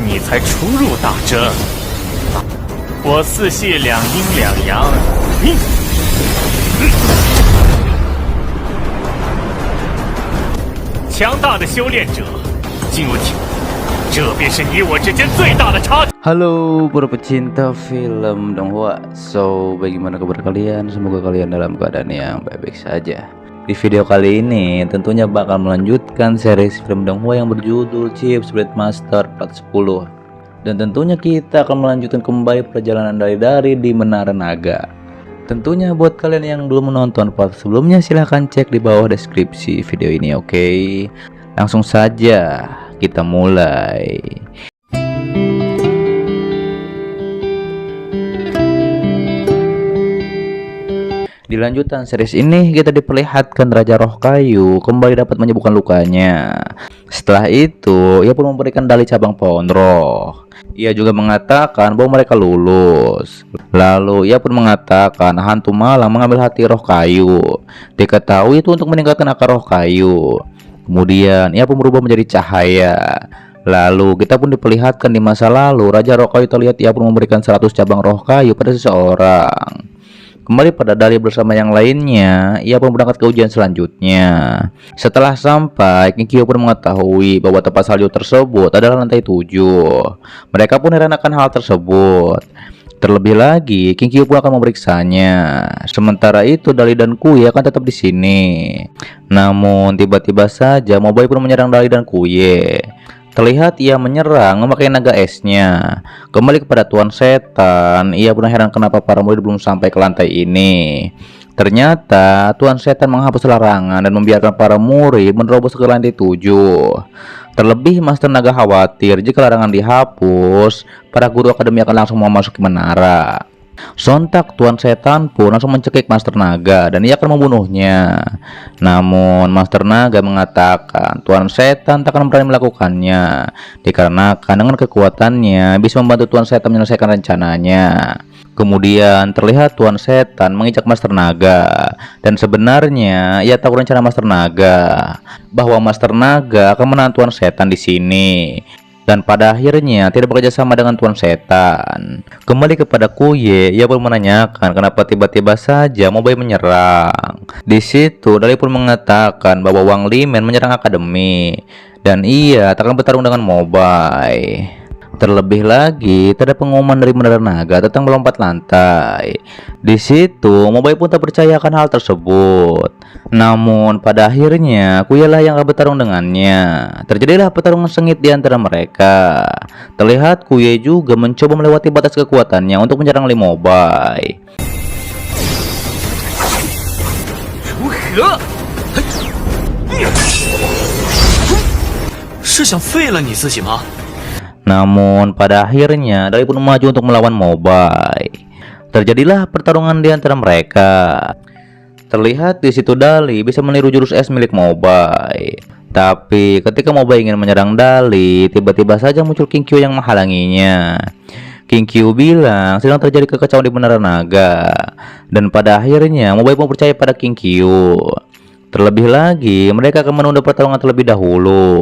你才初入大阵。我四系两阴两阳，强大的修炼者进入体，这便是你我之间最大的差距。 Halo para pecinta film Donghua. So, bagaimana kabar kalian? Semoga kalian dalam keadaan yang baik-baik saja. Di video kali ini tentunya bakal melanjutkan series film Donghua yang berjudul Chief Spirit Master Part 10. Dan tentunya kita akan melanjutkan kembali perjalanan dari di Menara Naga. Tentunya buat kalian yang belum menonton part sebelumnya, silahkan cek di bawah deskripsi video ini, oke? Langsung saja kita mulai. Di lanjutan series ini kita diperlihatkan Raja Roh Kayu kembali dapat menyembuhkan lukanya. Setelah itu ia pun memberikan dalih cabang pohon roh. Ia juga mengatakan bahwa mereka lulus. Lalu ia pun mengatakan hantu malang mengambil hati Roh Kayu. Diketahui itu untuk meningkatkan akar Roh Kayu. Kemudian ia pun berubah menjadi cahaya. Lalu kita pun diperlihatkan di masa lalu Raja Roh Kayu terlihat ia pun memberikan 100 cabang Roh Kayu pada seseorang. Kembali pada Dali bersama yang lainnya, ia pun berangkat ke ujian selanjutnya. Setelah sampai, Kinkyo pun mengetahui bahwa tempat salju tersebut adalah lantai 7. Mereka pun heran akan hal tersebut. Terlebih lagi, Kinkyo pun akan memeriksanya. Sementara itu, Dali dan Kuye akan tetap di sini. Namun, tiba-tiba saja Mobai pun menyerang Dali dan Kuye. Terlihat ia menyerang memakai naga esnya. Kembali kepada Tuan Setan, ia pun heran kenapa para murid belum sampai ke lantai ini. Ternyata Tuan Setan menghapus larangan dan membiarkan para murid menerobos ke lantai 7. Terlebih Master Naga khawatir jika larangan dihapus, para guru akademi akan langsung memasuki menara. Sontak Tuan Setan pun langsung mencekik Master Naga dan ia akan membunuhnya. Namun Master Naga mengatakan Tuan Setan tak akan berani melakukannya, dikarenakan dengan kekuatannya bisa membantu Tuan Setan menyelesaikan rencananya. Kemudian terlihat Tuan Setan menginjak Master Naga, dan sebenarnya ia tahu rencana Master Naga bahwa Master Naga akan menahan Tuan Setan di sini. Dan pada akhirnya tidak bekerja sama dengan Tuan Setan. Kembali kepada Kuye, ia pun menanyakan kenapa tiba-tiba saja Mobai menyerang. Di situ Dali pun mengatakan bahwa Wang Limen menyerang akademi dan ia tak akan bertarung dengan Mobai. Terlebih lagi, tak ada pengumuman dari Menara Naga tentang melompat lantai. Di situ, Mobai pun tak percaya akan hal tersebut. Namun, pada akhirnya, Kuye lah yang akan bertarung dengannya. Terjadilah pertarungan sengit di antara mereka. Terlihat Kuye juga mencoba melewati batas kekuatannya untuk menyerang Li Mobai. 是想废了你自己吗？ Namun pada akhirnya Dali pun maju untuk melawan Mobai. Terjadilah pertarungan di antara mereka. Terlihat di situ Dali bisa meniru jurus es milik Mobai. Tapi ketika Mobai ingin menyerang Dali, tiba-tiba saja muncul Kinkyo yang menghalanginya. Kinkyo bilang sedang terjadi kekacauan di Menara Naga. Dan pada akhirnya Mobai pun percaya pada Kinkyo. Terlebih lagi mereka akan menunda pertarungan terlebih dahulu.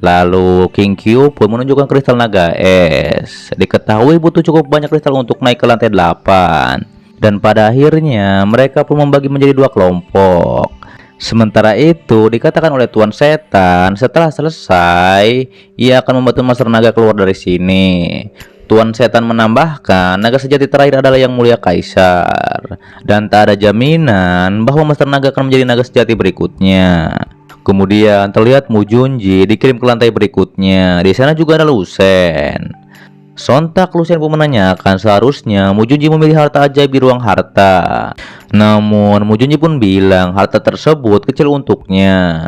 Lalu Kinkyo pun menunjukkan kristal naga es. Diketahui butuh cukup banyak kristal untuk naik ke lantai 8. Dan pada akhirnya mereka pun membagi menjadi 2 kelompok. Sementara itu dikatakan oleh Tuan Setan setelah selesai ia akan membantu Master Naga keluar dari sini. Tuan Setan menambahkan naga sejati terakhir adalah Yang Mulia Kaisar. Dan tak ada jaminan bahwa Master Naga akan menjadi naga sejati berikutnya. Kemudian terlihat Mu Junji dikirim ke lantai berikutnya. Di sana juga ada Lusen. Sontak Lusen pun menanyakan seharusnya Mu Junji memilih harta ajaib di ruang harta. Namun Mu Junji pun bilang harta tersebut kecil untuknya.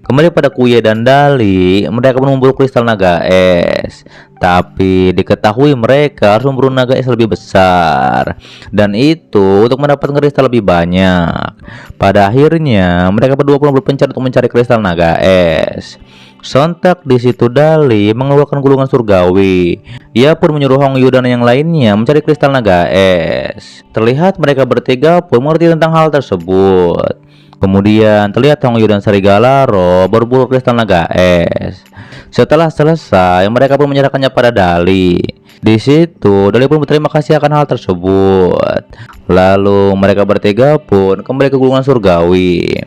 Kembali pada Kuye dan Dali, mereka pun memburu kristal naga es. Tapi diketahui mereka harus memburu naga es lebih besar, dan itu untuk mendapatkan kristal lebih banyak. Pada akhirnya mereka berdua pun berpencar untuk mencari kristal naga es. Sontak di situ Dali mengeluarkan gulungan surgawi. Ia pun menyuruh Hong Yu dan yang lainnya mencari kristal naga es. Terlihat mereka bertiga pun mengerti tentang hal tersebut. Kemudian terlihat Hongyu dan Serigala Ro berburu kristal naga es. Setelah selesai, mereka pun menyerahkannya pada Dali. Di situ, Dali pun berterima kasih akan hal tersebut. Lalu mereka bertiga pun kembali ke gulungan surgawi.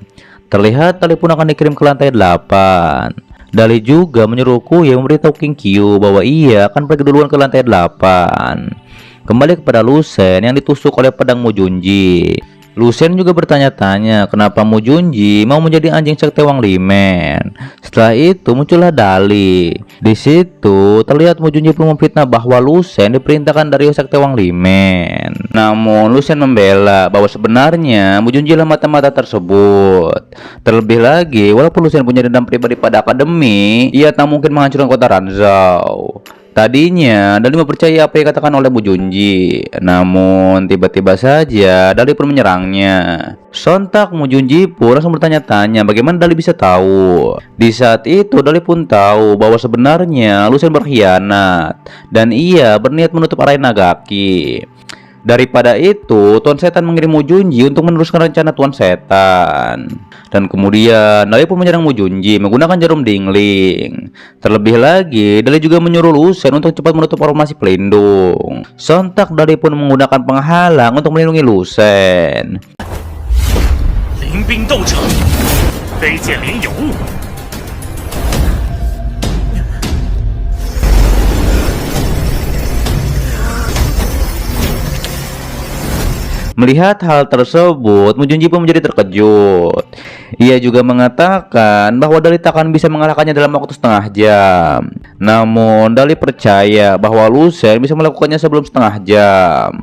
Terlihat Dali pun akan dikirim ke lantai 8. Dali juga menyuruh Kuye memberitahu King Kyu bahwa ia akan pergi duluan ke lantai 8. Kembali kepada Lucien yang ditusuk oleh pedang Mu Junji. Lucien juga bertanya-tanya kenapa Mu Junji mau menjadi anjing sekte Wang Limen. Setelah itu muncullah Dali. Di situ terlihat Mu Junji pun memfitnah bahwa Lucien diperintahkan dari sekte Wang Limen. Namun Lucien membela bahwa sebenarnya Mu Junji lah mata-mata tersebut. Terlebih lagi, walaupun Lucien punya dendam pribadi pada akademi, ia tak mungkin menghancurkan kota Ranzau. Tadinya Dali mempercayai apa yang dikatakan oleh Mu Junji, namun tiba-tiba saja Dali pun menyerangnya. Sontak Mu Junji pun langsung bertanya-tanya bagaimana Dali bisa tahu. Di saat itu Dali pun tahu bahwa sebenarnya Lucien berkhianat dan ia berniat menutup Arai Nagaki. Daripada itu, Tuan Setan mengirim Mu Junji untuk meneruskan rencana Tuan Setan. Dan kemudian Dali pun menyerang Mu Junji menggunakan jarum dingling. Terlebih lagi, Dali juga menyuruh Lucien untuk cepat menutup formasi pelindung. Sontak Dali pun menggunakan penghalang untuk melindungi Lucien. 临兵斗者，飞剑灵有误。 Melihat hal tersebut, Mu Junji pun menjadi terkejut. Ia juga mengatakan bahwa Dali tak akan bisa mengalahkannya dalam waktu setengah jam. Namun Dali percaya bahwa Lucien bisa melakukannya sebelum setengah jam.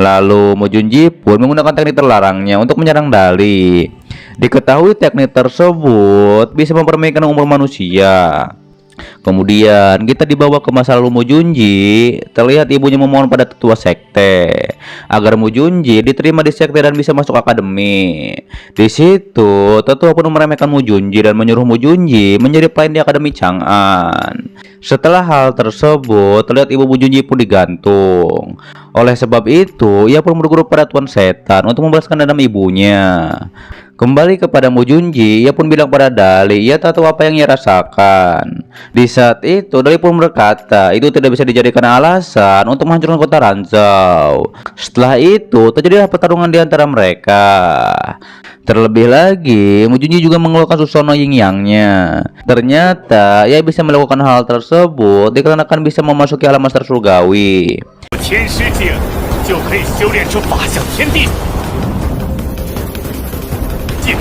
Lalu Mu Junji pun menggunakan teknik terlarangnya untuk menyerang Dali. Diketahui teknik tersebut bisa mempermainkan umur manusia. Kemudian kita dibawa ke masa lalu Mu Junji. Terlihat ibunya memohon pada tetua sekte agar Mu Junji diterima di sekte dan bisa masuk akademi. Di situ tetua pun meremehkan Mu Junji dan menyuruh Mu Junji menjadi pelayan di akademi Chang'an. Setelah hal tersebut, terlihat ibu Mu Junji pun digantung. Oleh sebab itu, ia pun berguru pada Tuan Setan untuk membalaskan dendam ibunya. Kembali kepada Mu Junji, ia pun bilang pada Dali, ia tak tahu apa yang ia rasakan. Di saat itu, Dali pun berkata, itu tidak bisa dijadikan alasan untuk menghancurkan kota Ranzau. Setelah itu, terjadilah pertarungan di antara mereka. Terlebih lagi, Mu Junji juga mengeluarkan Susono Yin Yang-nya. Ternyata, ia bisa melakukan hal tersebut dikarenakan bisa memasuki alam master surgawi. 天师境就可以修炼出法相天地。进。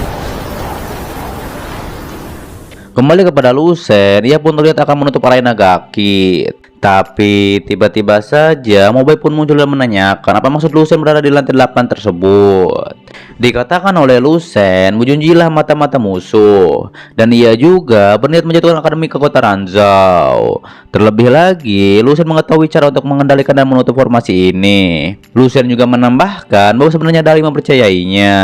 Kembali kepada Lucien, ia pun terlihat akan menutup Arai Nagaki. Tapi tiba-tiba saja Mobile pun muncul dan menanyakan apa maksud Lucien berada di lantai 8 tersebut. Dikatakan oleh Lucien, Mu Junji lah mata-mata musuh dan ia juga berniat menjatuhkan akademi ke kota Ranzau. Terlebih lagi, Lucien mengetahui cara untuk mengendalikan dan menutup formasi ini. Lucien juga menambahkan bahwa sebenarnya Dali mempercayainya.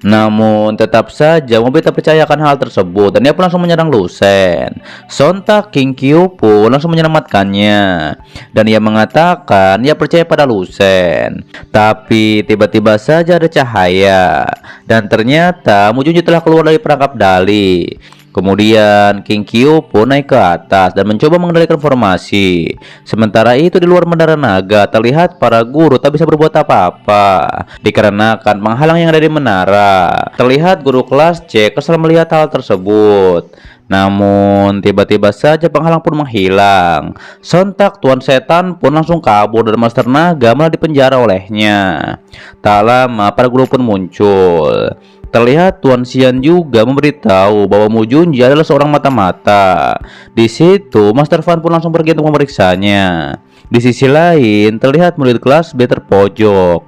Namun tetap saja Mobile tak percaya akan hal tersebut dan dia pun langsung menyerang Lucien. Sontak King Kyu pun langsung menyelamatkannya. Dan ia mengatakan ia percaya pada Lucien. Tapi tiba-tiba saja ada cahaya dan ternyata Mu Junji telah keluar dari perangkap Dali. Kemudian King Kyu pun naik ke atas dan mencoba mengendalikan formasi. Sementara itu di luar Menara Naga terlihat para guru tak bisa berbuat apa-apa dikarenakan penghalang yang ada di menara. Terlihat guru kelas C kesal melihat hal tersebut. Namun tiba-tiba saja penghalang pun menghilang. Sontak Tuan Setan pun langsung kabur dan Master Naga malah dipenjara olehnya. Tak lama para guru pun muncul. Terlihat Tuan Xian juga memberitahu bahwa Mu Junji adalah seorang mata-mata. Di situ Master Fan pun langsung pergi untuk memeriksanya. Di sisi lain terlihat murid kelas B terpojok.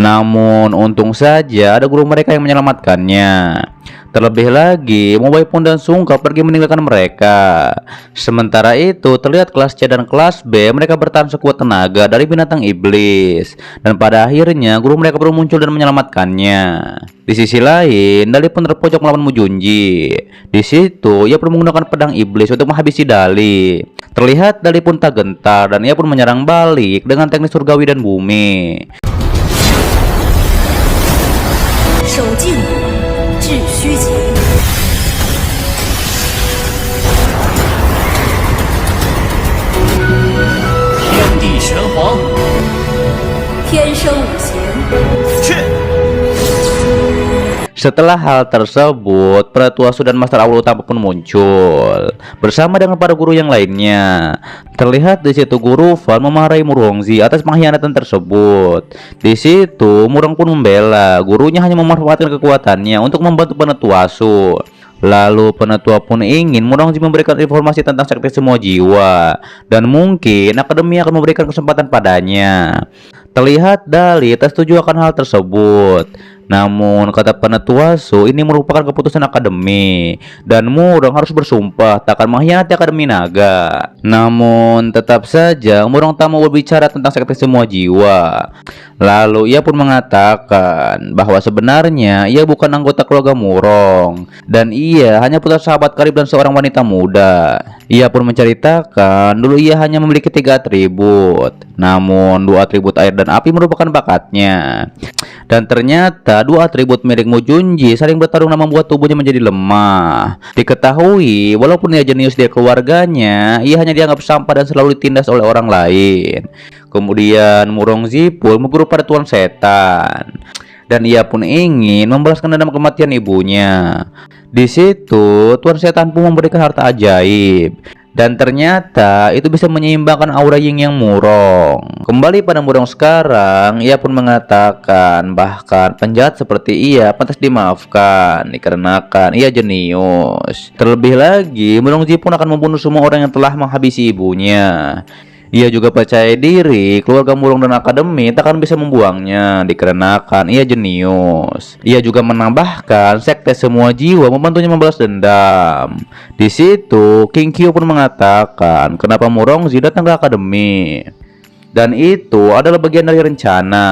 Namun untung saja ada guru mereka yang menyelamatkannya. Terlebih lagi, Mobile pun dan Sungka pergi meninggalkan mereka. Sementara itu, terlihat kelas C dan kelas B mereka bertahan sekuat tenaga dari binatang iblis. Dan pada akhirnya, guru mereka baru muncul dan menyelamatkannya. Di sisi lain, Dali pun terpojok melawan Mu Junji. Di situ, ia pun menggunakan pedang iblis untuk menghabisi Dali. Terlihat Dali pun tak gentar dan ia pun menyerang balik dengan teknik surgawi dan bumi. 手劲 Setelah hal tersebut, Penatua Su dan Master Awal Utama pun muncul bersama dengan para guru yang lainnya. Terlihat di situ Guru Fan memarahi Murongzi atas pengkhianatan tersebut. Di situ Murong pun membela gurunya hanya memanfaatkan kekuatannya untuk membantu Penatua Su. Lalu Penatua pun ingin Murongzi memberikan informasi tentang sekte semua jiwa, dan mungkin akademi akan memberikan kesempatan padanya. Terlihat Dali tak setuju akan hal tersebut. Namun kata Penatua Su, ini merupakan keputusan akademi dan Murong harus bersumpah tak akan mengkhianati Akademi Naga. Namun tetap saja Murong tak mau berbicara tentang sekte semua jiwa. Lalu ia pun mengatakan bahwa sebenarnya ia bukan anggota keluarga Murong dan ia hanya putra sahabat karib dan seorang wanita muda. Ia pun menceritakan dulu ia hanya memiliki 3 atribut, namun 2 atribut air dan api merupakan bakatnya. Dan ternyata 2 atribut milik Mu Junji saling bertarung dan membuat tubuhnya menjadi lemah. Diketahui walaupun ia jenius di keluarganya, ia hanya dianggap sampah dan selalu ditindas oleh orang lain. Kemudian Murongzi pun berguru pada Tuan Setan, dan ia pun ingin membalaskan dendam kematian ibunya. Di situ Tuan Setan pun memberikan harta ajaib, dan ternyata itu bisa menyeimbangkan aura Yin Yang Murong. Kembali pada Murong sekarang, ia pun mengatakan bahkan penjahat seperti ia pantas dimaafkan dikarenakan ia jenius. Terlebih lagi, Murongzi pun akan membunuh semua orang yang telah menghabisi ibunya. Ia juga percaya diri keluarga Murong dan akademi takkan bisa membuangnya dikarenakan ia jenius. Ia juga menambahkan sekte semua jiwa membantunya membalas dendam. Di situ King Kyo pun mengatakan kenapa Murongzi datang ke akademi, dan itu adalah bagian dari rencana.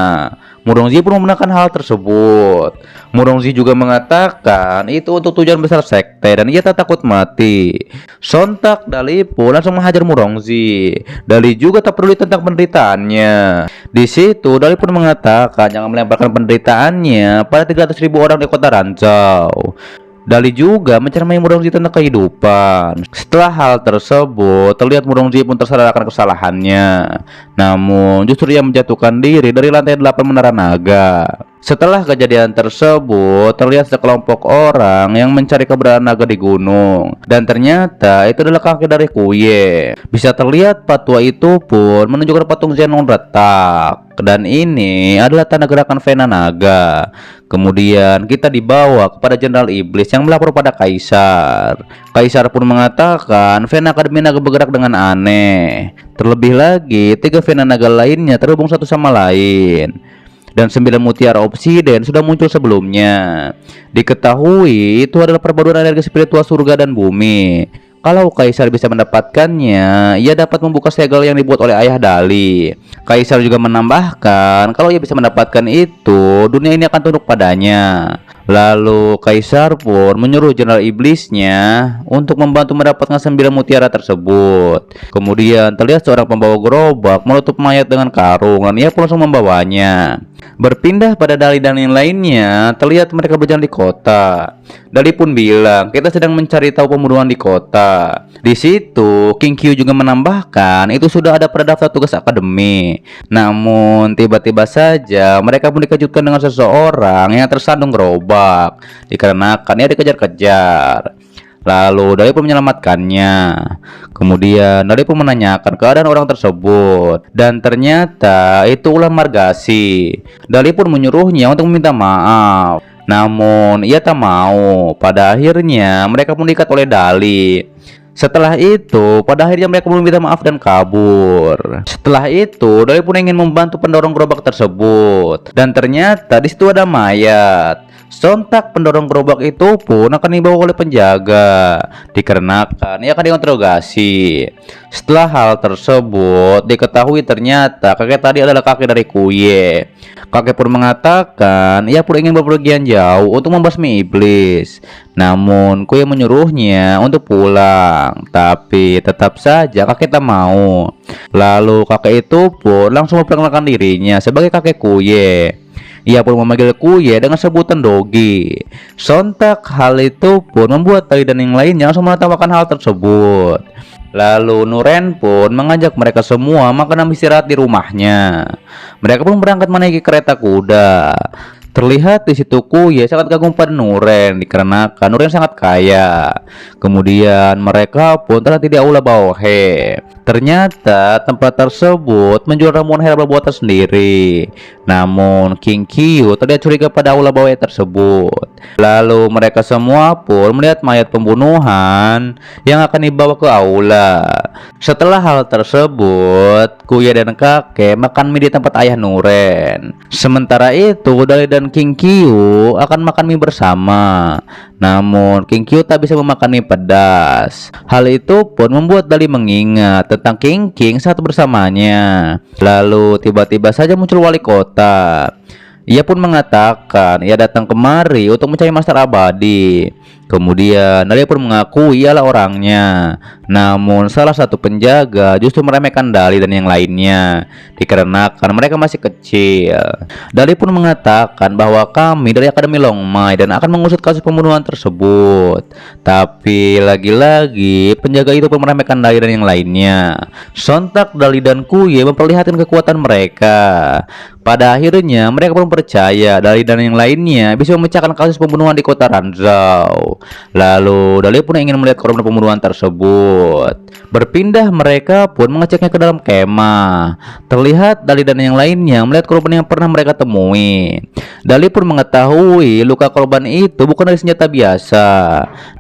Murongzi pun membenarkan hal tersebut. Murongzi juga mengatakan itu untuk tujuan besar sekte dan ia tak takut mati. Sontak Dali pun langsung menghajar Murongzi. Dali juga tak peduli tentang penderitaannya. Di situ Dali pun mengatakan jangan melemparkan penderitaannya pada 300.000 orang di kota Ranzau. Dali juga mencermai Murongzi tentang kehidupan. Setelah hal tersebut, terlihat Murongzi pun tersadar akan kesalahannya. Namun justru ia menjatuhkan diri dari lantai 8 menara naga. Setelah kejadian tersebut, terlihat sekelompok orang yang mencari keberadaan naga di gunung, dan ternyata itu adalah kakek dari Kuye. Bisa terlihat patua itu pun menunjukkan patung Zenon retak, dan ini adalah tanda gerakan Vena Naga. Kemudian kita dibawa kepada Jenderal Iblis yang melapor pada Kaisar. Kaisar pun mengatakan Vena Akademi Naga bergerak dengan aneh. Terlebih lagi 3 Vena Naga lainnya terhubung satu sama lain, dan 9 mutiara obsiden sudah muncul sebelumnya. Diketahui itu adalah perpaduan energi spiritual surga dan bumi. Kalau Kaisar bisa mendapatkannya, ia dapat membuka segel yang dibuat oleh ayah Dali. Kaisar juga menambahkan kalau ia bisa mendapatkan itu, dunia ini akan tunduk padanya. Lalu Kaisar pun menyuruh Jenderal Iblisnya untuk membantu mendapatkan 9 mutiara tersebut. Kemudian terlihat seorang pembawa gerobak menutup mayat dengan karung dan ia pun langsung membawanya. Berpindah pada Dali dan yang lainnya, terlihat mereka berjalan di kota. Dali pun bilang kita sedang mencari tahu pembunuhan di kota. Di situ King Kyu juga menambahkan itu sudah ada pada daftar tugas akademi. Namun tiba-tiba saja mereka pun dikejutkan dengan seseorang yang tersandung gerobak dikarenakan ia dikejar-kejar. Lalu Dali pun menyelamatkannya. Kemudian Dali pun menanyakan keadaan orang tersebut, dan ternyata itu Ulan Margasi. Dali pun menyuruhnya untuk meminta maaf, namun ia tak mau. Pada akhirnya mereka pun diikat oleh Dali. Setelah itu, pada akhirnya mereka pun meminta maaf dan kabur. Setelah itu, Dali pun ingin membantu pendorong gerobak tersebut, dan ternyata di situ ada mayat. Sontak pendorong gerobak itu pun akan dibawa oleh penjaga dikarenakan ia akan diinterogasi. Setelah hal tersebut diketahui ternyata kakek tadi adalah kakek dari Kuye. Kakek pun mengatakan ia pun ingin bepergian jauh untuk membasmi iblis. Namun Kuye menyuruhnya untuk pulang, tapi tetap saja kakek tak mau. Lalu kakek itu pun langsung memperkenalkan dirinya sebagai kakek Kuye. Ia pun memanggil Kuye dengan sebutan Dogi. Sontak hal itu pun membuat Dali dan yang lainnya langsung menertawakan hal tersebut. Lalu Nuren pun mengajak mereka semua makan dan istirahat di rumahnya. Mereka pun berangkat menaiki kereta kuda. Terlihat di situ Kuya sangat kagum pada Nuren dikarenakan Nuren sangat kaya. Kemudian mereka pun terhenti di aula Baohe. Ternyata tempat tersebut menjual ramuan herbal buatan sendiri. Namun King Kyu terlihat curiga pada aula Baohe tersebut. Lalu mereka semua pun melihat mayat pembunuhan yang akan dibawa ke aula. Setelah hal tersebut, Kuya dan kakek makan mie di tempat ayah Nuren. Sementara itu, Dali dan King Kyu akan makan mie bersama. Namun King Kyu tak bisa memakan mie pedas. Hal itu pun membuat Dali mengingat tentang King saat bersamanya. Lalu tiba-tiba saja muncul wali kota. Ia pun mengatakan ia datang kemari untuk mencari Master Abadi. Kemudian Dali pun mengaku ialah orangnya. Namun salah satu penjaga justru meremehkan Dali dan yang lainnya dikarenakan mereka masih kecil. Dali pun mengatakan bahwa kami dari Akademi Longmai dan akan mengusut kasus pembunuhan tersebut. Tapi lagi-lagi penjaga itu pun meremehkan Dali dan yang lainnya. Sontak Dali dan Kuye memperlihatkan kekuatan mereka. Pada akhirnya mereka pun percaya Dali dan yang lainnya bisa memecahkan kasus pembunuhan di kota Ranzau. Lalu Dali pun ingin melihat korban pembunuhan tersebut. Berpindah mereka pun mengeceknya ke dalam kemah. Terlihat Dali dan yang lainnya melihat korban yang pernah mereka temui. Dali pun mengetahui luka korban itu bukan dari senjata biasa.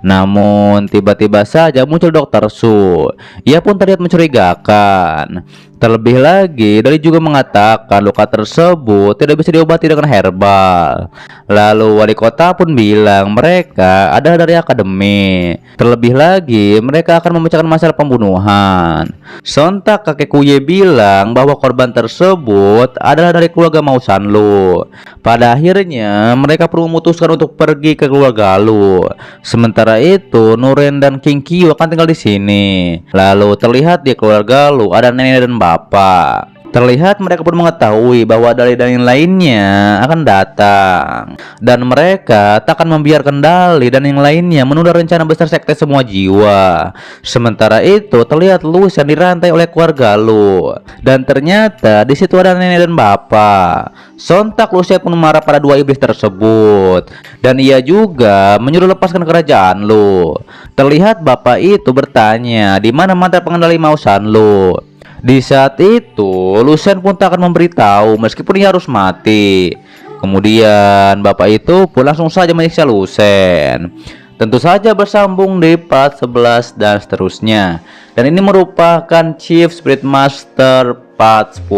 Namun tiba-tiba saja muncul Dr. Su. Ia pun terlihat mencurigakan. Terlebih lagi, Dali juga mengatakan luka tersebut tidak bisa diobati dengan herbal. Lalu wali kota pun bilang mereka adalah dari akademi. Terlebih lagi, mereka akan memecahkan masalah pembunuhan. Sontak kakek Kuye bilang bahwa korban tersebut adalah dari keluarga Mao Sanlu. Pada akhirnya, mereka perlu memutuskan untuk pergi ke keluarga Lu. Sementara itu, Nuren dan King Kyu akan tinggal di sini. Lalu terlihat di keluarga Lu ada nenek dan bapak. Terlihat mereka pun mengetahui bahwa Dali dan yang lainnya akan datang. Dan mereka tak akan membiarkan Dali dan yang lainnya menunda rencana besar sekte semua jiwa. Sementara itu terlihat Lus yang dirantai oleh keluarga Lu. Dan ternyata di situ ada nenek dan bapak. Sontak Lucia pun marah pada dua iblis tersebut. Dan ia juga menyuruh lepaskan kerajaan Lu. Terlihat bapak itu bertanya di mana mantan pengendali Mao Sanlu. Di saat itu, Lucien pun tak akan memberitahu meskipun ia harus mati. Kemudian bapak itu pun langsung saja menyiksa Lucien. Tentu saja bersambung di part 11 dan seterusnya. Dan ini merupakan Chief Spirit Master part 10.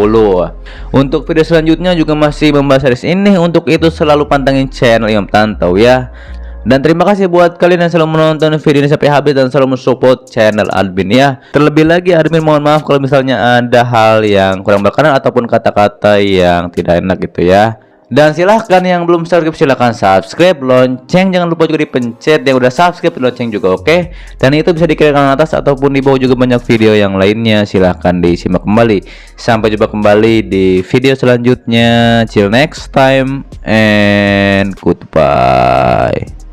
Untuk video selanjutnya juga masih membahas series ini. Untuk itu selalu pantengin channel Imam Tantau ya. Dan terima kasih buat kalian yang selalu menonton video ini sampai habis dan selalu mensupport channel admin ya. Terlebih lagi admin mohon maaf kalau misalnya ada hal yang kurang berkenan ataupun kata-kata yang tidak enak gitu ya. Dan silahkan yang belum subscribe silahkan subscribe, lonceng jangan lupa juga dipencet. Yang udah subscribe lonceng juga oke. Dan itu bisa di kiri kanan atas ataupun di bawah juga banyak video yang lainnya. Silahkan disimak kembali. Sampai jumpa kembali di video selanjutnya. Till next time and goodbye.